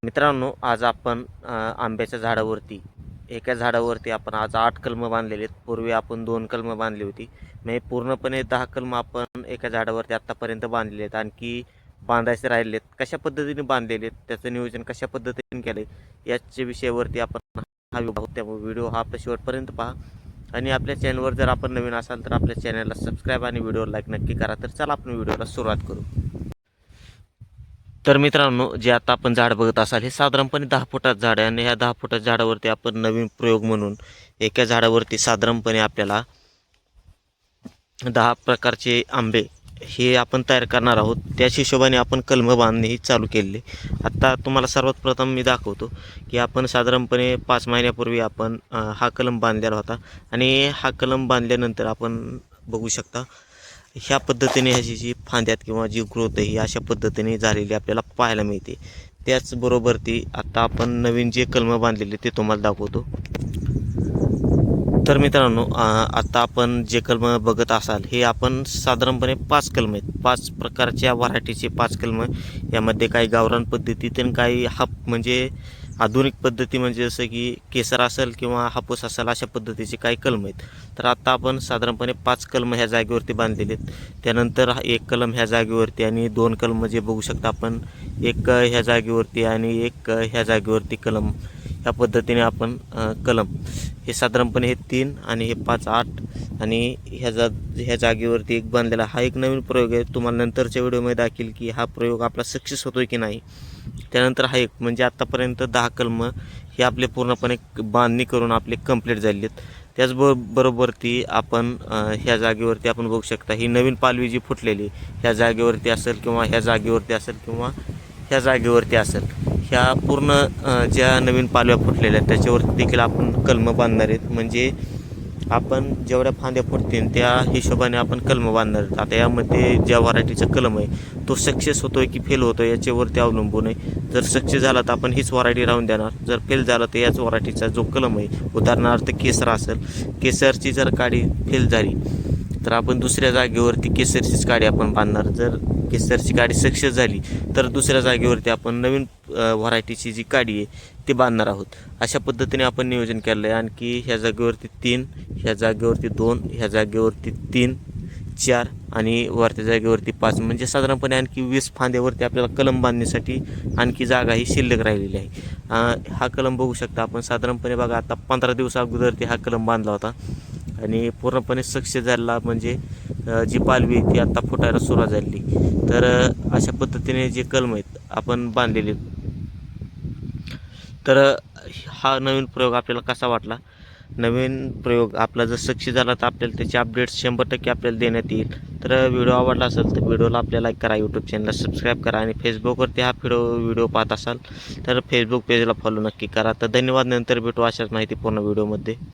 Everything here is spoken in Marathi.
मित्रांनो, आज आपण आंब्याच्या झाडावरती एका झाडावरती आपण आज 8 कलमं बांधलेली आहेत. पूर्वी आपण 2 कलमं बांधली होती. म्हणजे पूर्णपणे 10 कलमं आपण एका झाडावरती आत्तापर्यंत बांधलेले आहेत. आणखी बांधायचे राहिले आहेत. कशा पद्धतीने बांधलेले आहेत, त्याचं नियोजन कशा पद्धतीने केलं आहे, याच्या विषयावरती आपण हा व्हिडिओ त्यामुळे व्हिडिओ हा आपल्या शेवटपर्यंत पहा. आणि आपल्या चॅनलवर जर आपण नवीन असाल तर आपल्या चॅनलला सबस्क्राईब आणि व्हिडिओला लाईक नक्की करा. तर चला आपण व्हिडिओला सुरुवात करू. तर मित्रांनो, जे आता आपण झाड बघत असाल हे साधारणपणे 10 फुटाचं झाड आहे. आणि ह्या 10 फुटाच्या झाडावरती आपण नवीन प्रयोग म्हणून एका झाडावरती साधारणपणे आपल्याला 10 प्रकारचे आंबे हे आपण तयार करणार आहोत. त्याच हिशोबाने आपण कलमं बांधणे ही चालू केलेले. आता तुम्हाला सर्वात प्रथम मी दाखवतो की आपण साधारणपणे 5 महिन्यापूर्वी आपण हा कलम बांधलेला होता. आणि हा कलम बांधल्यानंतर आपण बघू शकता ह्या पद्धतीने ह्याची जी फांद्यात किंवा जी ग्रोथ आहे ही अशा पद्धतीने झालेली आपल्याला पाहायला मिळते. त्याचबरोबर ती आता आपण नवीन जे कलमं बांधलेले ते तुम्हाला दाखवतो. तर मित्रांनो, आता आपण जे कलमं बघत असाल हे आपण साधारणपणे 5 कलमं आहेत. 5 प्रकारच्या व्हरायटीचे 5 कलमं. यामध्ये काही गावरान पद्धतीत आणि काही म्हणजे आधुनिक पद्धती, म्हणजे जसं की केसर असेल किंवा हापूस असेल अशा पद्धतीचे काही कलम आहेत. तर आता आपण साधारणपणे 5 कलम ह्या जागेवरती बांधलेले आहेत. त्यानंतर एक कलम ह्या जागेवरती आणि 2 कलम जे बघू शकता आपण, एक ह्या जागेवरती आणि एक ह्या जागेवरती कलम. ह्या पद्धतीने आपण कलम हे साधारणपणे हे 3 आणि हे 5 8 आणि ह्या जागेवरती एक बांधलेला हा एक नवीन प्रयोग आहे. तुम्हाला नंतरच्या व्हिडिओमध्ये दाखवेल की हा प्रयोग आपला सक्सेस होतोय की नाही. त्यानंतर हा एक म्हणजे आत्तापर्यंत 10 कलमं हे आपले पूर्णपणे बांधणी करून आपले कंप्लीट झालेले आहेत. त्याचबरोबर ती आपण ह्या जागेवरती आपण बघू शकता ही नवीन पालवी जी फुटलेली ह्या जागेवरती असेल किंवा ह्या जागेवरती असेल किंवा ह्या जागेवरती असेल, ह्या पूर्ण ज्या नवीन पालव्या फुटलेल्या आहेत त्याच्यावरती देखील आपण कलमं बांधणार आहेत. म्हणजे आपण जेवढ्या फांद्या फुटतील त्या हिशोबाने आपण कलमं बांधणार आहेत. आता यामध्ये ज्या व्हरायटीचा कलम आहे तो सक्सेस होतोय की फेल होतोय याच्यावरती अवलंबून आहे. जर सक्सेस झाला तर आपण हीच व्हरायटी राहून देणार. जर फेल झाला तर याच व्हरायटीचा जो कलम आहे, उदाहरणार्थ केसर असेल, केसरची जर काडी फेल झाली तर आपण दुसऱ्या जागेवरती केसरचीच काडी आपण बांधणार. जर केसरची काडी सक्सेस झाली तर दुसऱ्या जागेवरती आपण नवीन व्हरायटीची जी काडी आहे ती बांधणार आहोत. अशा पद्धतीने आपण नियोजन केलं आहे. आणखी ह्या जागेवरती 3, ह्या जागेवरती 2, ह्या जागेवरती 3 4 आणि वरच्या जागेवरती 5, म्हणजे साधारणपणे आणखी 20 फांद्यावरती आपल्याला कलम बांधण्यासाठी आणखी जागा ही शिल्लक राहिलेली आहे. हा कलम बघू शकता आपण साधारणपणे बघा आता 15 दिवस अगोदर ते हा कलम बांधला होता आणि पूर्णपणे सक्सेस झाला. म्हणजे जी पालवी ती आता फुटायला सुरुवात झाली. तर अशा पद्धतीने जे कलम आहेत आपण बांधलेले. तर हा नवीन प्रयोग आपल्याला कसा वाटला. नवीन प्रयोग आपला जर सक्सेस झाला तर आपल्याला त्याचे अपडेट्स 100% आपल्याला देण्यात येईल. तर व्हिडिओ आवडला असेल तर व्हिडिओला आपल्याला लाईक करा, यूट्यूब चॅनलला सबस्क्राईब करा आणि फेसबुकवरती हा व्हिडिओ पाहत असाल तर फेसबुक पेजला फॉलो नक्की करा. तर धन्यवाद. नंतर भेटू अशाच माहितीपूर्ण व्हिडिओमध्ये.